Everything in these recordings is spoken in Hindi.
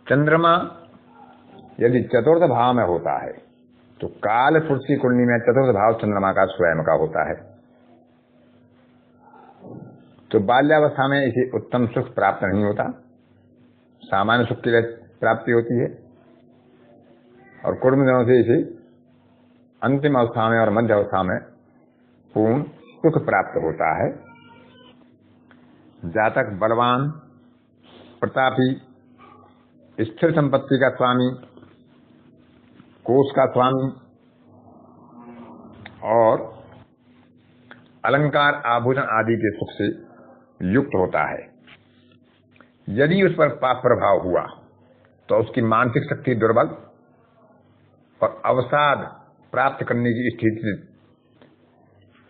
चंद्रमा यदि चतुर्थ भाव में होता है तो काल पुरुष की कुंडली में चतुर्थ भाव चंद्रमा का स्वयं का होता है, तो बाल्यावस्था में इसे उत्तम सुख प्राप्त नहीं होता, सामान्य सुख की प्राप्ति होती है, और कुर्म दिनों से इसे अंतिम अवस्था में और मध्य अवस्था में पूर्ण सुख प्राप्त होता है। जातक बलवान, प्रतापी, स्थिर संपत्ति का स्वामी, कोष का स्वामी और अलंकार आभूषण आदि के सुख से युक्त होता है। यदि उस पर पाप प्रभाव हुआ तो उसकी मानसिक शक्ति दुर्बल और अवसाद प्राप्त करने की स्थिति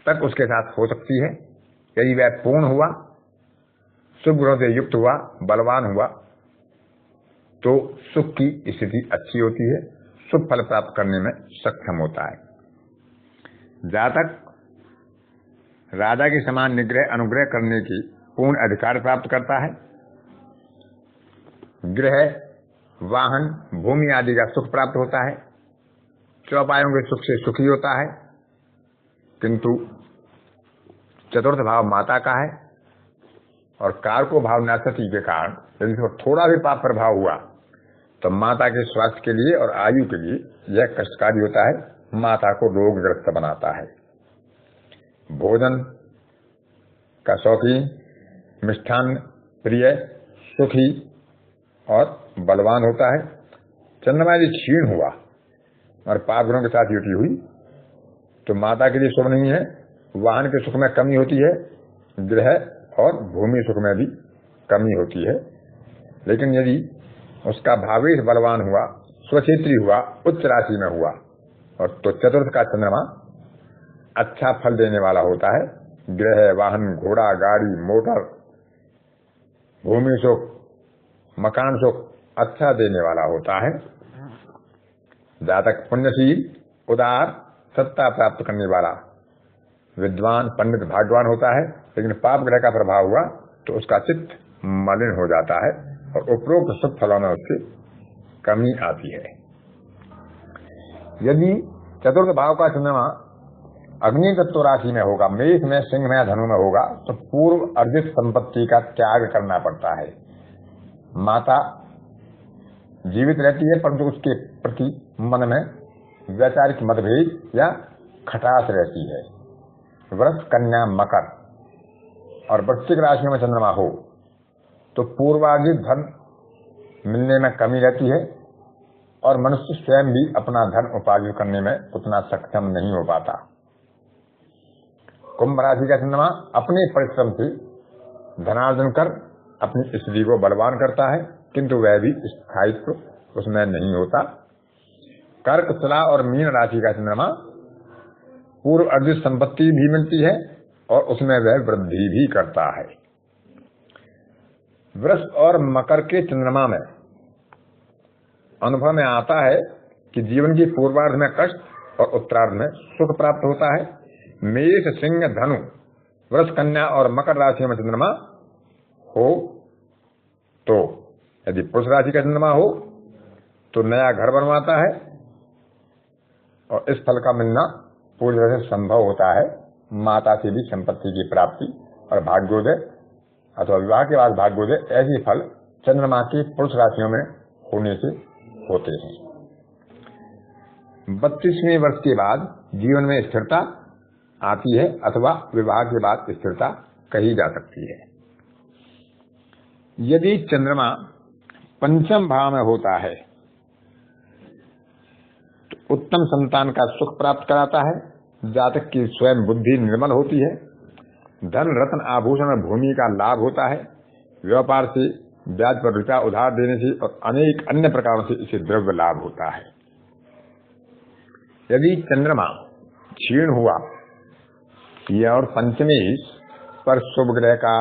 तक उसके साथ हो सकती है। यदि वह पूर्ण हुआ, शुभ ग्रहों से युक्त हुआ, बलवान हुआ, तो सुख की स्थिति अच्छी होती है, शुभ फल प्राप्त करने में सक्षम होता है। जातक राजा के समान निग्रह अनुग्रह करने की पूर्ण अधिकार प्राप्त करता है। गृह, वाहन, भूमि आदि का सुख प्राप्त होता है, चौपायों के सुख से सुखी होता है, किंतु चतुर्थ भाव माता का है और कारको भाव नासती के कारण यदि इसको थोड़ा भी पाप प्रभाव हुआ तो माता के स्वास्थ्य के लिए और आयु के लिए यह कष्टकारी होता है, माता को रोगग्रस्त बनाता है। भोजन का शौकीन, मिष्ठान प्रिय, सुखी और बलवान होता है। चंद्रमा यदि क्षीण हुआ और पाप ग्रहों के साथ युति हुई तो माता के लिए शुभ नहीं है, वाहन के सुख में कमी होती है, गृह और भूमि सुख में भी कमी होती है। लेकिन यदि उसका भावेश बलवान हुआ, स्वक्षेत्री हुआ, उच्च राशि में हुआ और तो चतुर्थ का चंद्रमा अच्छा फल देने वाला होता है। गृह, वाहन, घोड़ा, गाड़ी, मोटर, भूमि सुख, मकान सुख अच्छा देने वाला होता है। जातक पुण्यशील, उदार, सत्ता प्राप्त करने वाला, विद्वान, पंडित, भाग्यवान होता है। लेकिन पाप ग्रह का प्रभाव हुआ तो उसका चित्त मलिन हो जाता है और उपरोक्त शुभ फलों में उसकी कमी आती है। यदि चतुर्थ भाव का चंद्रमा अग्नि तत्व राशि में होगा, मेष में, सिंह में, धनु में होगा, तो पूर्व अर्जित संपत्ति का त्याग करना पड़ता है। माता जीवित रहती है परंतु उसके प्रति मन में वैचारिक मतभेद या खटास रहती है। वृष, कन्या, मकर और वृश्चिक राशियों में चंद्रमा हो तो पूर्वार्जित धन मिलने में कमी रहती है और मनुष्य स्वयं भी अपना धन उपार्जित करने में उतना सक्षम नहीं हो पाता। कुंभ राशि का चंद्रमा अपने परिश्रम से धनार्जन कर अपनी स्त्री को बलवान करता है, किंतु वह भी स्थायित्व उसमें नहीं होता। कर्क, तुला और मीन राशि का चंद्रमा पूर्व अर्जित संपत्ति भी मिलती है और उसमें वह वृद्धि भी करता है। वृष और मकर के चंद्रमा में अनुभव में आता है कि जीवन की पूर्वार्ध में कष्ट और उत्तरार्ध में सुख प्राप्त होता है। मेष, सिंह, धनु, वृष, कन्या और मकर राशियों में चंद्रमा हो तो यदि पुरुष राशि का चंद्रमा हो तो नया घर बनवाता है और इस फल का मिलना पूरी तरह से संभव होता है। माता से भी संपत्ति की प्राप्ति और भाग्योदय अथवा विवाह के बाद भाग्योदय, ऐसे फल चंद्रमा की पुरुष राशियों में होने से होते हैं। 32वें वर्ष के बाद जीवन में स्थिरता आती है अथवा विवाह के बाद स्थिरता कही जा सकती है। यदि चंद्रमा पंचम भाव में होता है तो उत्तम संतान का सुख प्राप्त कराता है। जातक की स्वयं बुद्धि निर्मल होती है। धन, रत्न, आभूषण और भूमि का लाभ होता है। व्यापार से, ब्याज पर रुपया उधार देने से और अनेक अन्य प्रकारों से इसे द्रव्य लाभ होता है। यदि चंद्रमा क्षीण हुआ या और पंचमी पर शुभ ग्रह का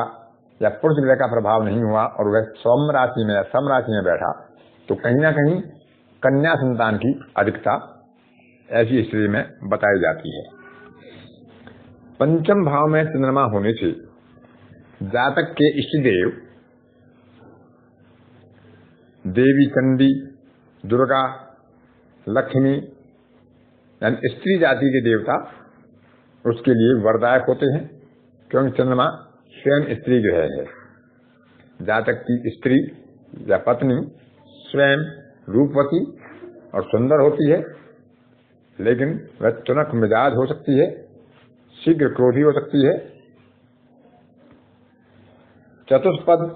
या पुरुष ग्रह का प्रभाव नहीं हुआ और वह सौम्य राशि में या सम राशि में बैठा तो कहीं ना कहीं कन्या संतान की अधिकता ऐसी स्थिति में बताई जाती है। पंचम भाव में चंद्रमा होने से जातक के इष्ट देव देवी चंडी, दुर्गा, लक्ष्मी यानी स्त्री जाति के देवता उसके लिए वरदायक होते हैं, क्योंकि चंद्रमा स्वयं स्त्री ग्रह है। जातक की स्त्री या पत्नी स्वयं रूपवती और सुंदर होती है, लेकिन वह तुनक मिजाज हो सकती है, शीघ्र क्रोधी हो सकती है। चतुष्पद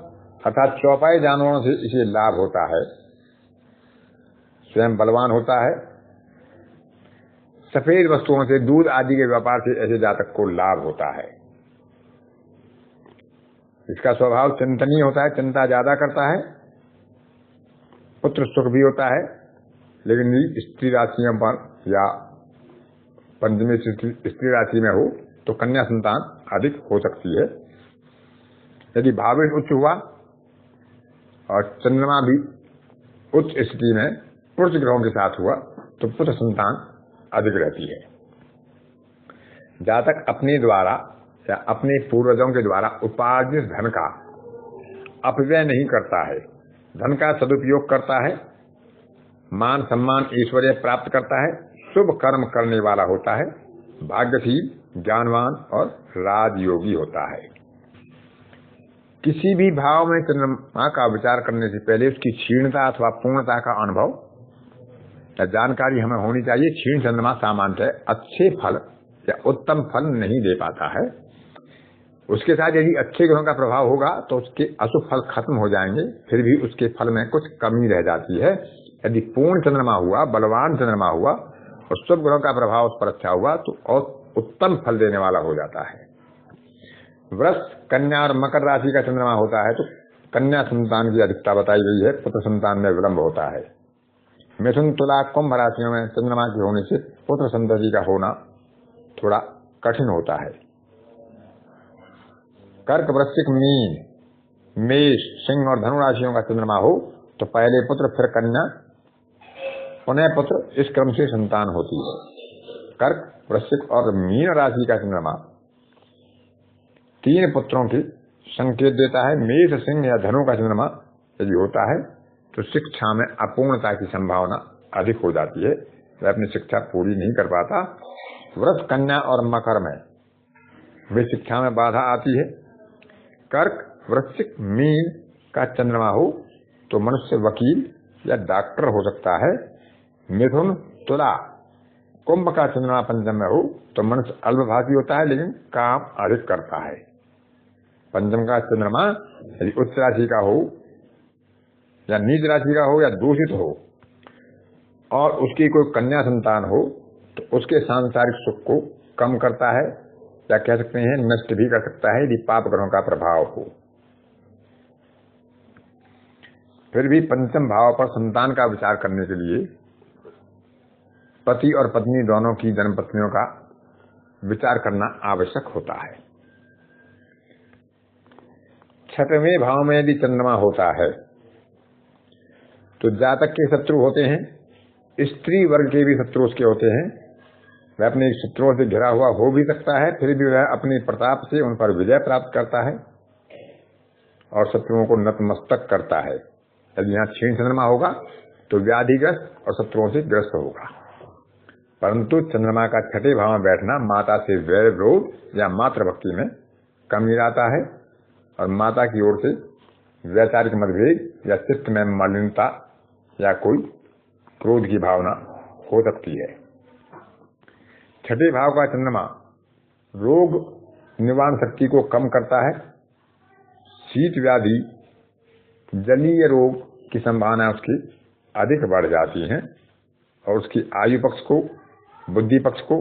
अर्थात चौपाई जानवरों से इसे लाभ होता है, स्वयं बलवान होता है। सफेद वस्तुओं से, दूध आदि के व्यापार से ऐसे जातक को लाभ होता है। इसका स्वभाव चिंतनीय होता है, चिंता ज्यादा करता है, पुत्र सुख भी होता है, लेकिन स्त्री राशियों पर या पंचमी स्त्री राशि में हो तो कन्या संतान अधिक हो सकती है। यदि भावेश उच्च हुआ और चंद्रमा भी उच्च स्थिति में पुरुष ग्रहों के साथ हुआ तो पुत्र संतान अधिक रहती है। जातक अपने द्वारा या अपने पूर्वजों के द्वारा उपार्जित धन का अपव्यय नहीं करता है, धन का सदुपयोग करता है, मान सम्मान ऐश्वर्य प्राप्त करता है, शुभ कर्म करने वाला होता है, भाग्यशील, ज्ञानवान और राजयोगी होता है। किसी भी भाव में चंद्रमा का विचार करने से पहले उसकी क्षीणता अथवा पूर्णता का अनुभव या जानकारी हमें होनी चाहिए। क्षीण चंद्रमा सामान्यतः अच्छे फल या उत्तम फल नहीं दे पाता है। उसके साथ यदि अच्छे ग्रहों का प्रभाव होगा तो उसके अशुभ फल खत्म हो जाएंगे, फिर भी उसके फल में कुछ कमी रह जाती है। यदि पूर्ण चंद्रमा हुआ, बलवान चंद्रमा हुआ और शुभ ग्रहों का प्रभाव उस पर अच्छा हुआ तो और उत्तम फल देने वाला हो जाता है। वृष, कन्या और मकर राशि का चंद्रमा होता है तो कन्या संतान की अधिकता बताई गई है, पुत्र संतान में विलंब होता है। मिथुन, तुला, कुंभ राशियों में चंद्रमा के होने से पुत्र संतति का होना थोड़ा कठिन होता है। कर्क, वृश्चिक, मीन, मेष, सिंह और धनु राशियों का चंद्रमा हो तो पहले पुत्र फिर कन्या पुनः पुत्र, इस क्रम से संतान होती है। कर्क, वृश्चिक और मीन राशि का चंद्रमा 3 पुत्रों के संकेत देता है। मेष, सिंह या धनु का चंद्रमा यदि होता है तो शिक्षा में अपूर्णता की संभावना अधिक हो जाती है, वह अपनी शिक्षा पूरी नहीं कर पाता। वृष, कन्या और मकर में वे शिक्षा में बाधा आती है। कर्क, वृश्चिक, मीन का चंद्रमा हो तो मनुष्य वकील या डॉक्टर हो सकता है। मिथुन, तुला, कुंभ का चंद्रमा पंचम में हो तो मनुष्य अल्पभाषी होता है लेकिन काम अधिक करता है। पंचम का चंद्रमा यदि उच्च राशि का हो या नीच राशि का हो या दूषित हो और उसकी कोई कन्या संतान हो तो उसके सांसारिक सुख को कम करता है या कह सकते हैं नष्ट भी कर सकता है यदि पाप ग्रहों का प्रभाव हो। फिर भी पंचम भाव पर संतान का विचार करने के लिए पति और पत्नी दोनों की जन्मपत्नियों का विचार करना आवश्यक होता है। छठवें भाव में यदि चंद्रमा होता है तो जातक के शत्रु होते हैं, स्त्री वर्ग के भी शत्रु उसके होते हैं। वह अपने शत्रुओं से घिरा हुआ हो भी सकता है, फिर भी वह अपने प्रताप से उन पर विजय प्राप्त करता है और शत्रुओं को नतमस्तक करता है। यदि यहाँ क्षीण चंद्रमा होगा तो व्याधिग्रस्त और शत्रुओं से ग्रस्त होगा। परंतु चंद्रमा का छठे भाव में बैठना माता से वैर विरोध या मातृभक्ति में कमी लाता है और माता की ओर से वैचारिक मतभेद या चित्त में मलिनता या कोई क्रोध की भावना हो सकती है। छठे भाव का चंद्रमा रोग निवारण शक्ति को कम करता है। शीत व्याधि, जलीय रोग की संभावना उसकी अधिक बढ़ जाती है और उसकी आयु पक्ष को, बुद्धि पक्ष को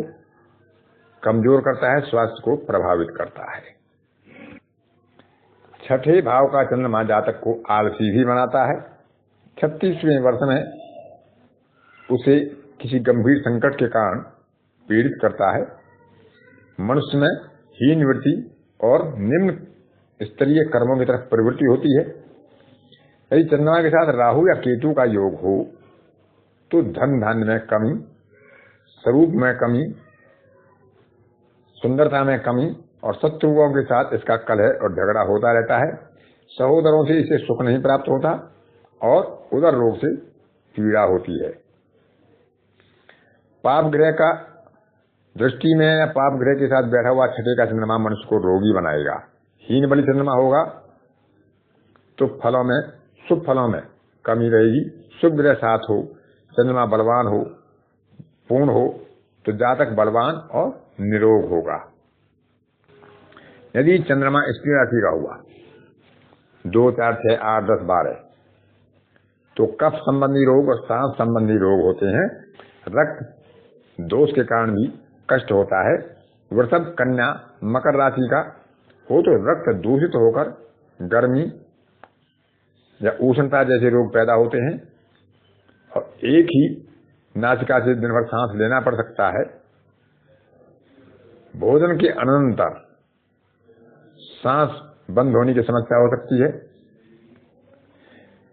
कमजोर करता है, स्वास्थ्य को प्रभावित करता है। छठे भाव का चंद्रमा जातक को आलसी भी बनाता है। 36वें वर्ष में उसे किसी गंभीर संकट के कारण पीड़ित करता है। मनुष्य में हीन वृत्ति और निम्न स्तरीय कर्मों की तरफ प्रवृत्ति होती है। यदि चंद्रमा के साथ राहु या केतु का योग हो तो धन धान्य में कमी, स्वरूप में कमी, सुंदरता में कमी और शत्रुओं के साथ इसका कलह और झगड़ा होता रहता है। सहोदरों से इसे सुख नहीं प्राप्त होता और उदर रोग से पीड़ा होती है। पाप ग्रह का दृष्टि में या पाप ग्रह के साथ बैठा हुआ छठे का चंद्रमा मनुष्य को रोगी बनाएगा। हीन बलि चंद्रमा होगा तो फलों में, शुभ फलों में कमी रहेगी। शुभ ग्रह साथ हो, चंद्रमा बलवान हो, पूर्ण हो, तो जातक बलवान और निरोग होगा। यदि चंद्रमा स्त्री राशि का हुआ 2, 4, 6, 8, 10, 12 तो कफ संबंधी रोग और सांस संबंधी रोग होते हैं। रक्त दोष के कारण भी कष्ट होता है। वृषभ, कन्या, मकर राशि का हो तो रक्त दूषित होकर गर्मी या उष्णता जैसे रोग पैदा होते हैं और एक ही नासिका से दिन भर सांस लेना पड़ सकता है। भोजन के अनंतर सांस बंद होने की समस्या हो सकती है।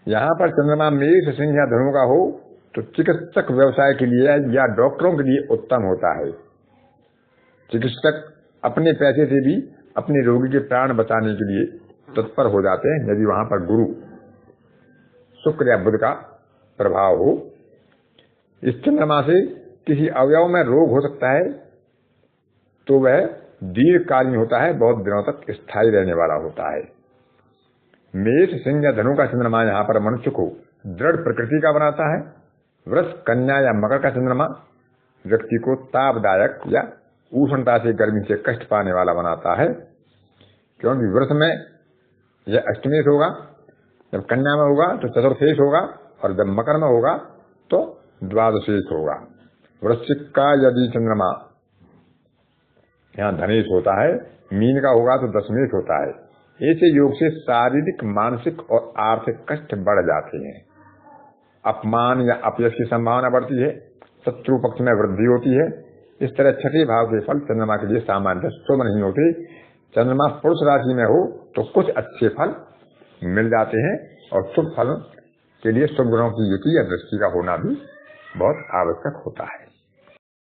यहाँ पर चंद्रमा मेष, सिंह या धनु का हो तो चिकित्सक व्यवसाय के लिए या डॉक्टरों के लिए उत्तम होता है। चिकित्सक अपने पैसे से भी अपने रोगी के प्राण बचाने के लिए तत्पर हो जाते हैं यदि वहां पर गुरु, शुक्र या बुध का प्रभाव हो। इस चंद्रमा से किसी अवयव में रोग हो सकता है तो वह दीर्घकालीन होता है, बहुत दिनों तक स्थायी रहने वाला होता है। मेष, सिंह या धनु का चंद्रमा यहाँ पर मनुष्य को दृढ़ प्रकृति का बनाता है। वृष, कन्या या मकर का चंद्रमा व्यक्ति को तापदायक या उष्णता से, गर्मी से कष्ट पाने वाला बनाता है, क्योंकि वृष में यह अष्टमेश होगा, जब कन्या में होगा तो चतुर्थेश होगा और जब मकर में होगा तो द्वादशेश होगा। वृश्चिक का यदि चंद्रमा यहाँ धनेश होता है, मीन का होगा तो दशमेश होता है। ऐसे योग से शारीरिक, मानसिक और आर्थिक कष्ट बढ़ जाते हैं। अपमान या अपयश की संभावना बढ़ती है। शत्रु पक्ष में वृद्धि होती है। इस तरह छठे भाव के फल चंद्रमा के लिए सामान्य शुभ नहीं होते। चंद्रमा पुरुष राशि में हो तो कुछ अच्छे फल मिल जाते हैं और शुभ फल के लिए शुभ ग्रहों की युति या दृष्टि का होना भी बहुत आवश्यक होता है।